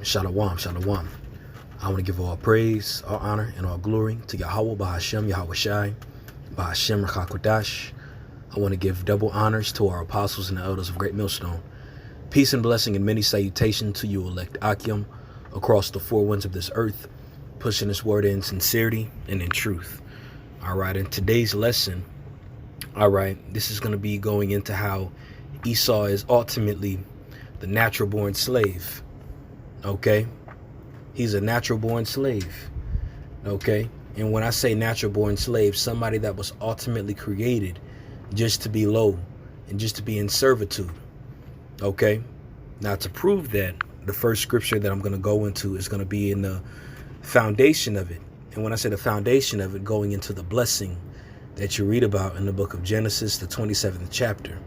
Shalom, shalom. I want to give all praise, all honor, and all glory to Yahweh, Bahashem, Yahweh Shai, Bahashem, Rakakwadash. I want to give double honors to our apostles and the elders of Great Millstone. Peace and blessing and many salutations to you, elect Akim, across the four winds of this earth, pushing this word in sincerity and in truth. All right, in today's lesson, this is going to be going into how Esau is ultimately the natural-born slave. Okay, he's a natural-born slave. Okay, and when I say natural-born slave, somebody that was ultimately created just to be low and just to be in servitude. Okay, now to prove that, the first scripture that I'm going to go into is going to be in the foundation of it. And when I say the foundation of it, going into the blessing that you read about in the book of Genesis, the 27th chapter.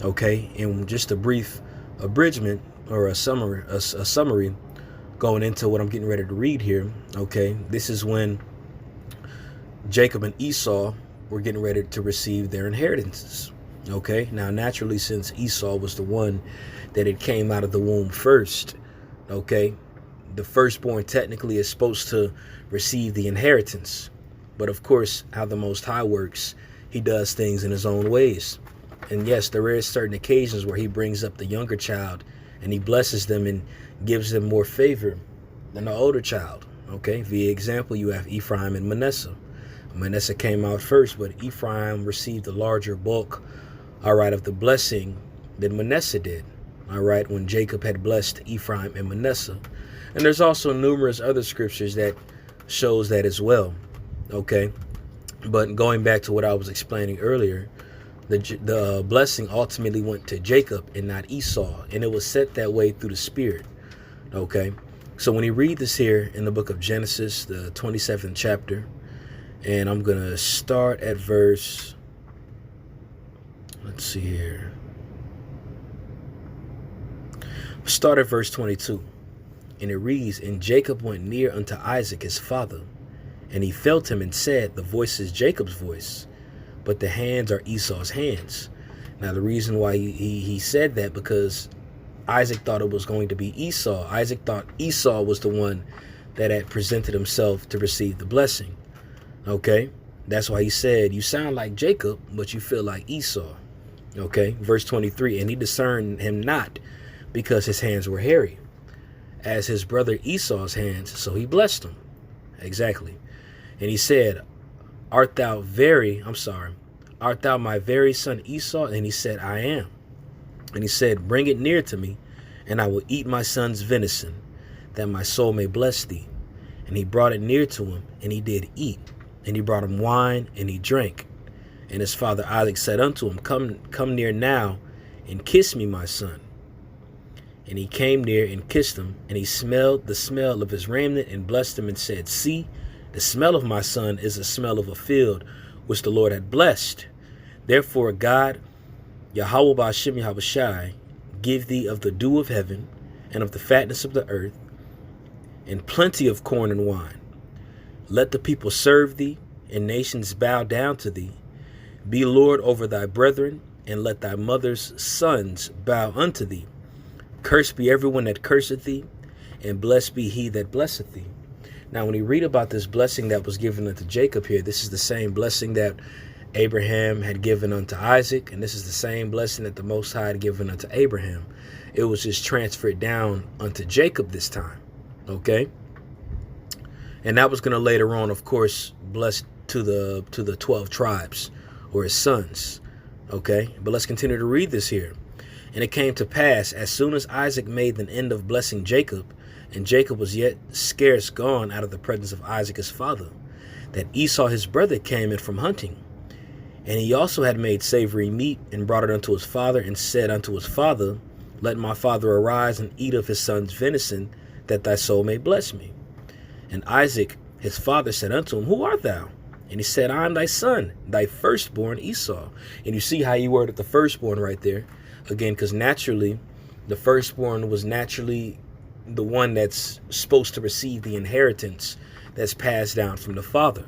Okay, and just a brief abridgment or a summary going into what I'm getting ready to read here. Okay, this is when Jacob and Esau were getting ready to receive their inheritances. Okay, now naturally, since Esau was the one that it came out of the womb first, okay, the firstborn technically is supposed to receive the inheritance. But of course, how the Most High works, he does things in his own ways. And yes, there is certain occasions where he brings up the younger child and he blesses them and gives them more favor than the older child. Okay, via example, you have Ephraim and Manasseh. Manasseh came out first, but Ephraim received a larger bulk, of the blessing than Manasseh did. When Jacob had blessed Ephraim and Manasseh. And there's also numerous other scriptures that shows that as well. Okay, but going back to what I was explaining earlier, the blessing ultimately went to Jacob and not Esau, and it was set that way through the Spirit. Okay, so when you read this here in the book of Genesis, the 27th chapter, and I'm going to start at verse, let's see here, start at verse 22, and it reads, "And Jacob went near unto Isaac his father, and he felt him and said, The voice is Jacob's voice, but the hands are Esau's hands." Now, the reason why he said that, because Isaac thought it was going to be Esau. Isaac thought Esau was the one that had presented himself to receive the blessing. Okay, that's why he said, "You sound like Jacob, but you feel like Esau." Okay, verse 23, "And he discerned him not, because his hands were hairy, as his brother Esau's hands, so he blessed him." Exactly. And he said, Art thou my very son Esau? And he said, I am. And he said, Bring it near to me, and I will eat my son's venison, that my soul may bless thee. And he brought it near to him, and he did eat. And he brought him wine, and he drank. And his father Isaac said unto him, Come near now, and kiss me, my son. And he came near and kissed him, and he smelled the smell of his raiment, and blessed him, and said, See, the smell of my son is the smell of a field which the Lord had blessed. Therefore God, Yahweh Ba'ashem Yahweh Shai, give thee of the dew of heaven, and of the fatness of the earth, and plenty of corn and wine. Let the people serve thee, and nations bow down to thee. Be Lord over thy brethren, and let thy mother's sons bow unto thee. Cursed be everyone that curseth thee, and blessed be he that blesseth thee. Now, when you read about this blessing that was given unto Jacob here, this is the same blessing that Abraham had given unto Isaac, and this is the same blessing that the Most High had given unto Abraham. It was just transferred down unto Jacob this time, okay? And that was going to later on, of course, bless to the 12 tribes or his sons, okay? But let's continue to read this here. And it came to pass, as soon as Isaac made an end of blessing Jacob, and Jacob was yet scarce gone out of the presence of Isaac his father, that Esau his brother came in from hunting. And he also had made savory meat, and brought it unto his father, and said unto his father, Let my father arise and eat of his son's venison, that thy soul may bless me. And Isaac his father said unto him, Who art thou? And he said, I am thy son, thy firstborn Esau. And you see how you worded the firstborn right there. Again, because naturally, the firstborn was naturally the one that's supposed to receive the inheritance that's passed down from the father.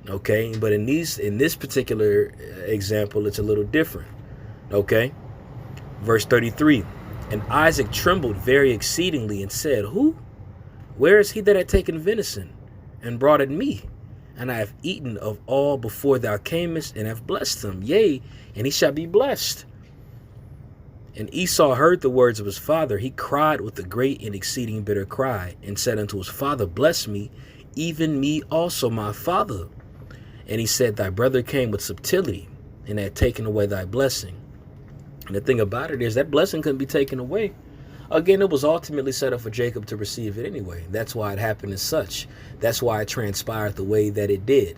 Okay, but in this particular example, it's a little different. Okay, verse 33, And Isaac trembled very exceedingly and said, Who? Where is he that had taken venison and brought it me? And I have eaten of all before thou camest, and have blessed him. Yea, and he shall be blessed. And Esau heard the words of his father. He cried with a great and exceeding bitter cry, and said unto his father, Bless me, even me also, my father. And he said, Thy brother came with subtlety, and had taken away thy blessing. And the thing about it is that blessing couldn't be taken away. Again, it was ultimately set up for Jacob to receive it anyway. That's why it happened as such. That's why it transpired the way that it did.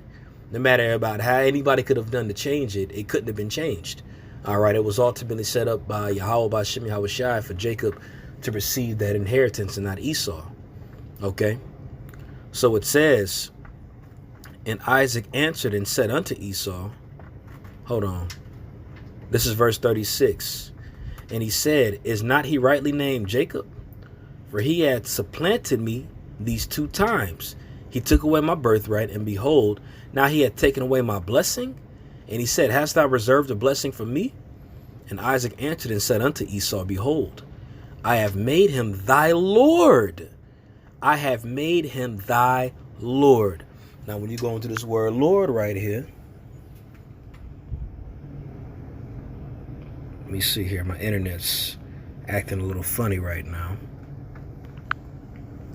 No matter about how anybody could have done to change it, it couldn't have been changed. All right, it was ultimately set up by Yahweh, by Shem Yahweh Shai, for Jacob to receive that inheritance and not Esau. Okay, so it says, and Isaac answered and said unto Esau, hold on, this is verse 36. And he said, Is not he rightly named Jacob? For he had supplanted me these 2 times. He took away my birthright, and behold, now he hath taken away my blessing. And he said, Hast thou reserved a blessing for me? And Isaac answered and said unto Esau, Behold, I have made him thy Lord. I have made him thy Lord. Now, when you go into this word Lord right here, let me see here. My internet's acting a little funny right now.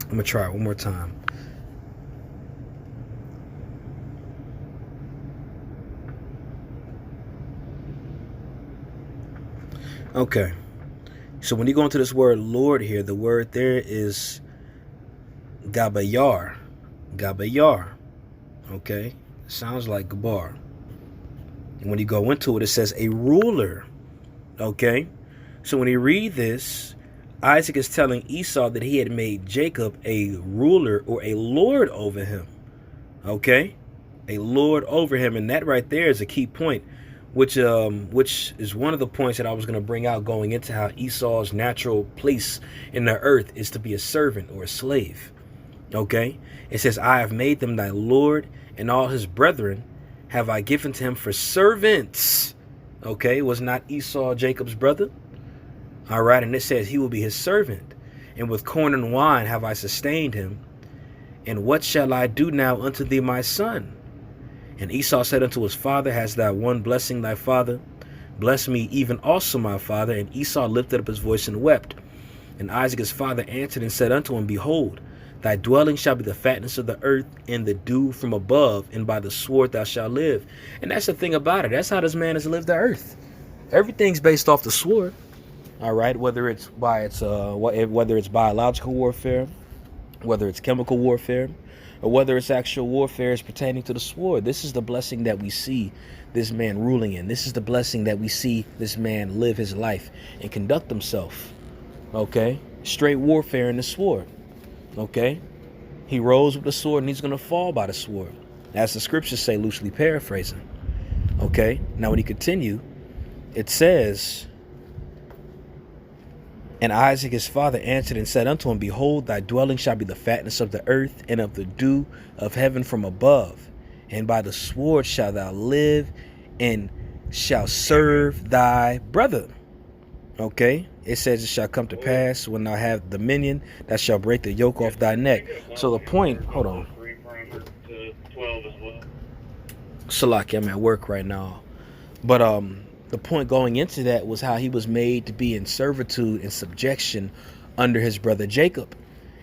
I'm going to try it one more time. Okay. So when you go into this word Lord here, the word there is Gabayar. Gabayar. Okay. Sounds like Gabar. And when you go into it, it says a ruler. Okay, so when you read this, Isaac is telling Esau that he had made Jacob a ruler or a lord over him. Okay, a lord over him, and that right there is a key point, which is one of the points that I was going to bring out going into how Esau's natural place in the earth is to be a servant or a slave. Okay, it says, I have made them thy lord, and all his brethren have I given to him for servants. Okay, was not Esau Jacob's brother? All right, and it says he will be his servant. And with corn and wine have I sustained him. And what shall I do now unto thee, my son? And Esau said unto his father, Hast thou one blessing thy father? Bless me even also, my father. And Esau lifted up his voice and wept. And Isaac his father answered and said unto him, Behold, thy dwelling shall be the fatness of the earth, and the dew from above, and by the sword thou shalt live. And that's the thing about it. That's how this man has lived the earth. Everything's based off the sword. All right, whether it's biological warfare, whether it's chemical warfare, or whether it's actual warfare is pertaining to the sword. This is the blessing that we see this man ruling in. This is the blessing that we see this man live his life and conduct himself. Okay, straight warfare in the sword. Okay, he rose with the sword and he's going to fall by the sword, as the scriptures say, loosely paraphrasing. Okay, now when you continue, it says, and Isaac his father answered and said unto him, Behold, thy dwelling shall be the fatness of the earth, and of the dew of heaven from above, and by the sword shalt thou live, and shall serve thy brother. Okay, it says, It shall come to pass when thou have dominion, that shall break the yoke off thy neck. So the point, hold on. Salaki, I'm at work right now. But the point going into that was how he was made to be in servitude and subjection under his brother Jacob.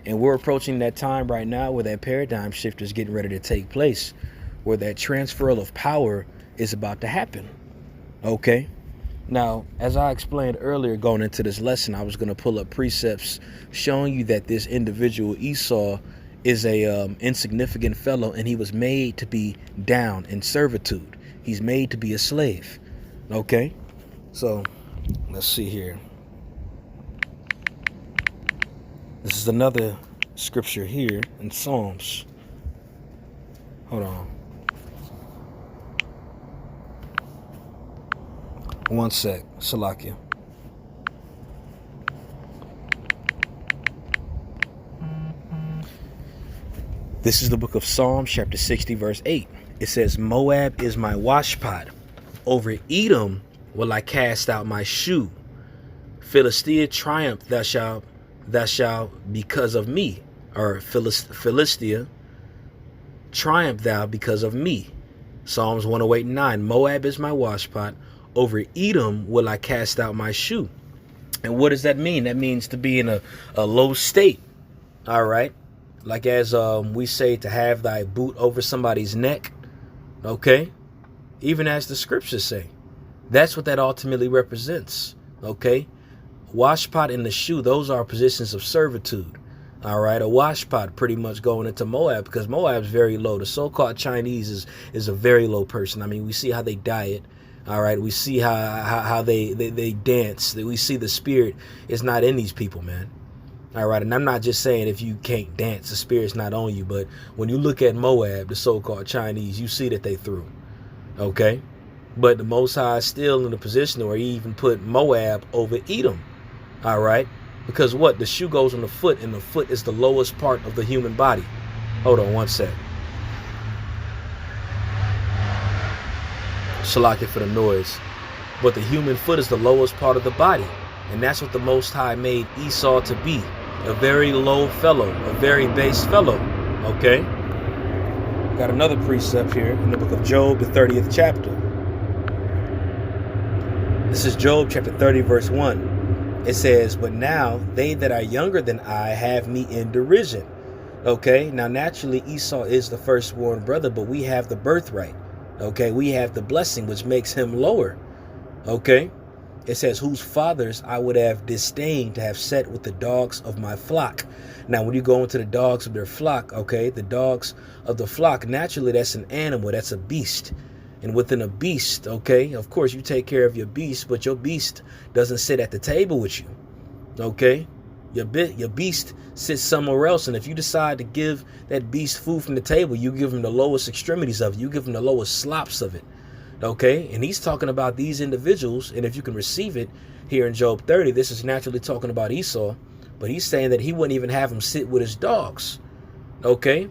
And we're approaching that time right now where that paradigm shift is getting ready to take place, where that transfer of power is about to happen. Okay. Now, as I explained earlier going into this lesson, I was going to pull up precepts showing you that this individual Esau is a insignificant fellow, and he was made to be down in servitude. He's made to be a slave. Okay, so let's see here. This is another scripture here in Psalms. Hold on. One sec, Salakia. This is the book of Psalms, chapter 60, verse 8. It says, Moab is my washpot. Over Edom will I cast out my shoe. Philistia, triumph thou shalt because of me. Or Philistia, triumph thou because of me. Psalms 108:9. Moab is my washpot. Over Edom will I cast out my shoe. And what does that mean? That means to be in a low state. All right. Like as we say, to have thy boot over somebody's neck. Okay. Even as the scriptures say. That's what that ultimately represents. Okay. Washpot and the shoe, those are positions of servitude. All right. A washpot pretty much going into Moab, because Moab's very low. The so-called Chinese is a very low person. I mean, we see how they diet. All right. We see how they dance. We see the spirit is not in these people, man. All right. And I'm not just saying if you can't dance, the spirit's not on you. But when you look at Moab, the so-called Chinese, you see that they through. OK. But the Most High is still in a position where he even put Moab over Edom. All right. Because what? The shoe goes on the foot, and the foot is the lowest part of the human body. Hold on one sec. Shalakia for the noise. But the human foot is the lowest part of the body. And that's what the Most High made Esau to be. A very low fellow, a very base fellow. Okay? Got another precept here in the book of Job, the 30th chapter. This is Job chapter 30, verse 1. It says, but now they that are younger than I have me in derision. Okay? Now naturally Esau is the firstborn brother, but we have the birthright. Okay, we have the blessing, which makes him lower. Okay, it says, whose fathers I would have disdained to have set with the dogs of my flock. Now, when you go into the dogs of their flock, okay, the dogs of the flock, naturally, that's an animal, that's a beast. And within a beast, okay, of course, you take care of your beast, but your beast doesn't sit at the table with you. Okay, your beast sits somewhere else. And if you decide to give that beast food from the table, you give him the lowest extremities of it. You give him the lowest slops of it. Okay. And he's talking about these individuals. And if you can receive it here in Job 30, this is naturally talking about Esau. But he's saying that he wouldn't even have him sit with his dogs. Okay.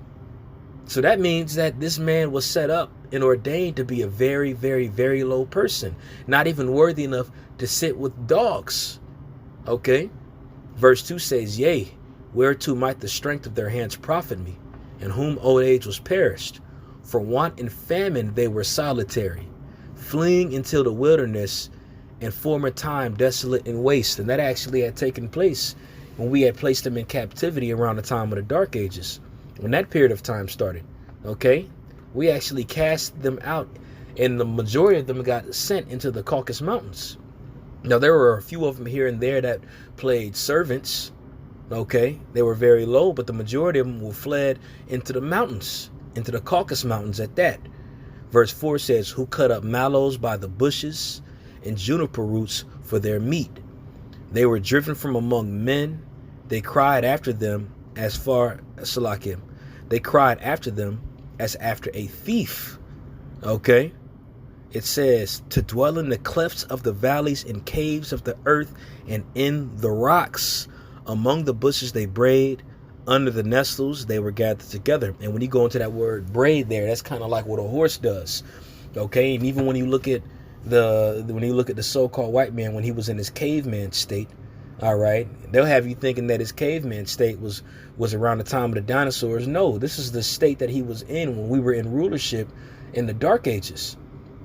So that means that this man was set up and ordained to be a very, very, very low person. Not even worthy enough to sit with dogs. Okay. Verse 2 says, yea, whereto might the strength of their hands profit me, in whom old age was perished. For want and famine they were solitary, fleeing into the wilderness, in former time desolate and waste. And that actually had taken place when we had placed them in captivity around the time of the Dark Ages. When that period of time started, okay, we actually cast them out, and the majority of them got sent into the Caucasus Mountains. Now, there were a few of them here and there that played servants. Okay, they were very low, but the majority of them were fled into the mountains, into the Caucasus Mountains at that. Verse 4 says, who cut up mallows by the bushes and juniper roots for their meat. They were driven from among men. They cried after them as far as Salakim. They cried after them as after a thief. Okay. It says, to dwell in the clefts of the valleys and caves of the earth and in the rocks. Among the bushes they brayed, under the nestles they were gathered together. And when you go into that word braid there, that's kind of like what a horse does. Okay, and even when you look at the so-called white man when he was in his caveman state, all right, they'll have you thinking that his caveman state was around the time of the dinosaurs. No, this is the state that he was in when we were in rulership in the Dark Ages.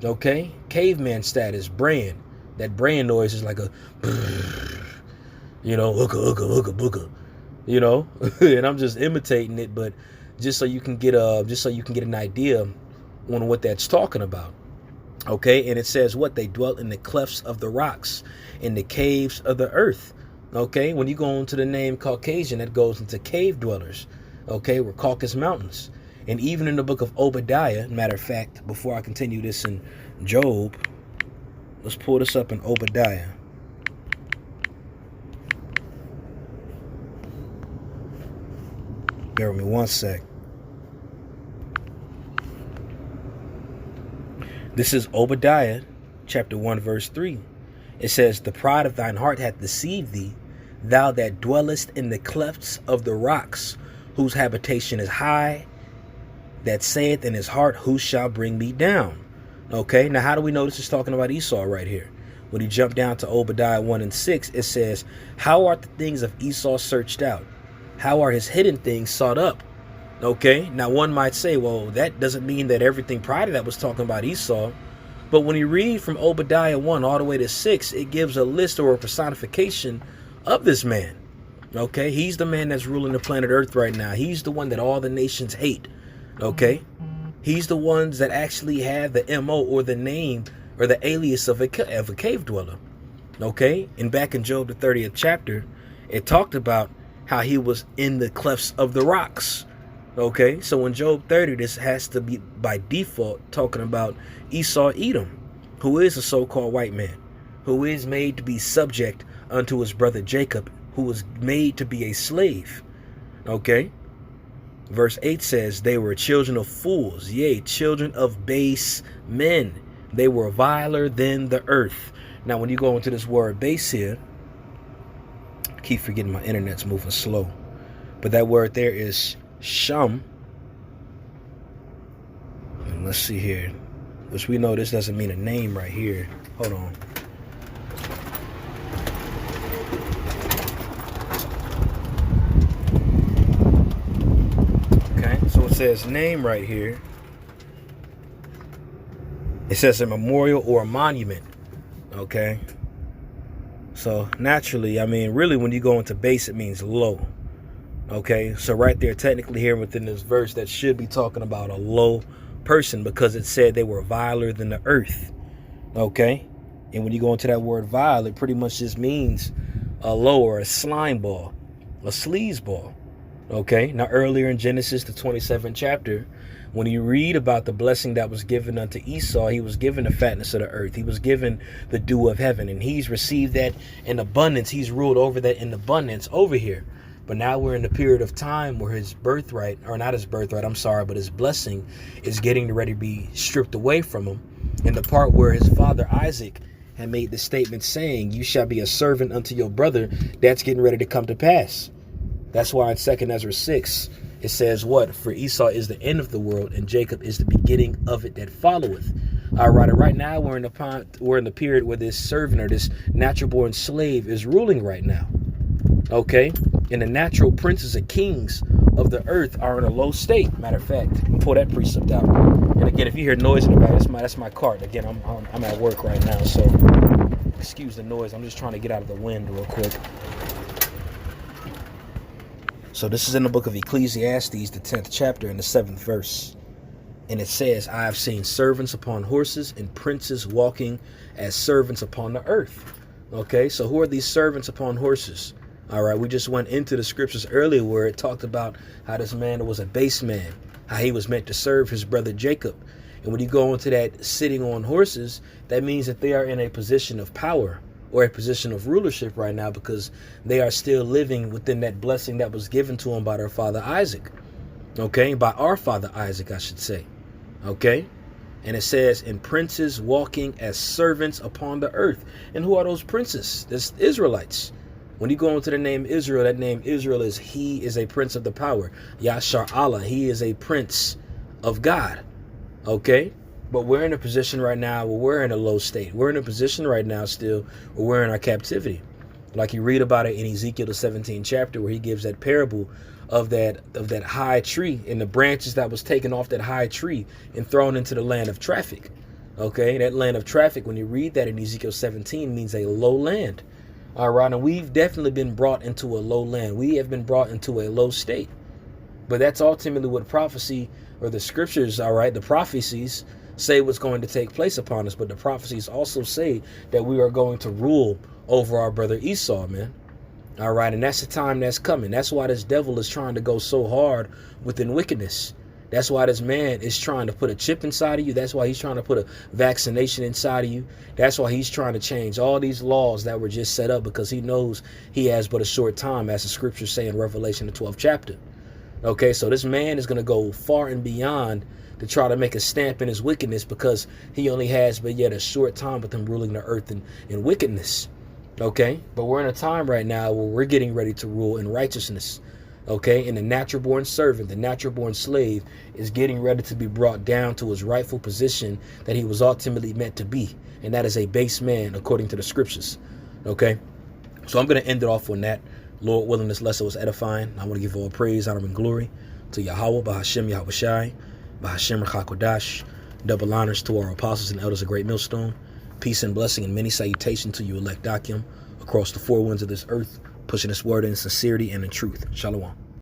Okay, caveman status, braying. That braying noise is like a, you know, hooka, hooka, hooka, booka, you know, and I'm just imitating it, but just so you can get an idea on what that's talking about. Okay, and it says what? They dwelt in the clefts of the rocks, in the caves of the earth. Okay, when you go into the name Caucasian, that goes into cave dwellers. Okay, we're Caucasus Mountains. And even in the book of Obadiah, matter of fact, before I continue this in Job, let's pull this up in Obadiah. Bear with me one sec. This is Obadiah, chapter 1, verse 3. It says, the pride of thine heart hath deceived thee, thou that dwellest in the clefts of the rocks, whose habitation is high, that saith in his heart, who shall bring me down? Okay, now how do we know this is talking about Esau right here? When you jump down to Obadiah 1 and 6, it says, how are the things of Esau searched out? How are his hidden things sought up? Okay, now one might say, well, that doesn't mean that everything prior to that was talking about Esau. But when you read from Obadiah 1 all the way to 6, it gives a list or a personification of this man. Okay, he's the man that's ruling the planet Earth right now. He's the one that all the nations hate. Okay, he's the ones that actually have the MO or the name or the alias of a cave dweller. Okay, and back in Job the 30th chapter, it talked about how he was in the clefts of the rocks. Okay, so in Job 30, this has to be by default talking about Esau Edom, who is a so-called white man, who is made to be subject unto his brother Jacob, who was made to be a slave. Okay, verse 8 says, they were children of fools, yea, children of base men. They were viler than the earth. Now, when you go into this word base here, I keep forgetting my internet's moving slow, but that word there is Shum. And let's see here, which we know this doesn't mean a name right here. Hold on. Okay, so it says name right here. It says a memorial or a monument. Okay, so naturally, I mean, really, when you go into base, it means low. Okay, so right there, technically here within this verse, that should be talking about a low person, because it said they were viler than the earth. Okay, and when you go into that word vile, it pretty much just means a low or a slime ball, a sleaze ball. Okay, now earlier in Genesis, the 27th chapter, when you read about the blessing that was given unto Esau, he was given the fatness of the earth. He was given the dew of heaven, and he's received that in abundance. He's ruled over that in abundance over here. But now we're in the period of time where his birthright, or not his birthright, I'm sorry, but his blessing is getting ready to be stripped away from him. In the part where his father Isaac had made the statement saying, you shall be a servant unto your brother, that's getting ready to come to pass. That's why in 2 Ezra 6, it says what? For Esau is the end of the world, and Jacob is the beginning of it that followeth. All right, and right now we're in the period where this servant or this natural born slave is ruling right now. Okay, and the natural princes and kings of the earth are in a low state. Matter of fact, let me pull that precept out. And again, if you hear noise in the back, that's my cart. Again, I'm at work right now, so excuse the noise. I'm just trying to get out of the wind real quick. So this is in the book of Ecclesiastes, the 10th chapter and the 7th verse. And it says, I have seen servants upon horses and princes walking as servants upon the earth. Okay, so who are these servants upon horses? All right, we just went into the scriptures earlier where it talked about how this man was a base man, how he was meant to serve his brother Jacob. And when you go into that sitting on horses, that means that they are in a position of power or a position of rulership right now, because they are still living within that blessing that was given to them by their father Isaac. Okay, by our father Isaac, I should say. Okay, and it says, and princes walking as servants upon the earth. And who are those princes? There's Israelites. When you go into the name Israel, that name Israel is, he is a prince of the power. Yashar Allah, he is a prince of God. Okay, but we're in a position right now where we're in a low state. We're in a position right now still where we're in our captivity. Like you read about it in Ezekiel the 17th chapter, where he gives that parable of that high tree and the branches that was taken off that high tree and thrown into the land of traffic. Okay, that land of traffic, when you read that in Ezekiel 17, means a low land. All right, and we've definitely been brought into a low land. We have been brought into a low state. But that's ultimately what prophecy, or the scriptures, all right, the prophecies say what's going to take place upon us. But the prophecies also say that we are going to rule over our brother Esau, man. All right, and that's the time that's coming. That's why this devil is trying to go so hard within wickedness. That's why this man is trying to put a chip inside of you. That's why he's trying to put a vaccination inside of you. That's why he's trying to change all these laws that were just set up, because he knows he has but a short time, as the scriptures say in Revelation, the 12th chapter. Okay, so this man is going to go far and beyond to try to make a stamp in his wickedness, because he only has but yet a short time with him ruling the earth in wickedness. Okay, but we're in a time right now where we're getting ready to rule in righteousness. Okay, and the natural born servant, the natural born slave, is getting ready to be brought down to his rightful position that he was ultimately meant to be. and that is a base man according to the scriptures. Okay, so I'm going to end it off on that. Lord willing, this lesson was edifying. I want to give all praise, honor, and glory to Yahweh, Bahashem, Yahweh Shai, Bahashem, Rachakodash. Double honors to our apostles and elders of Great Millstone. Peace and blessing and many salutations to you elect Akim across the four winds of this earth, pushing this word in sincerity and in truth. Shalom.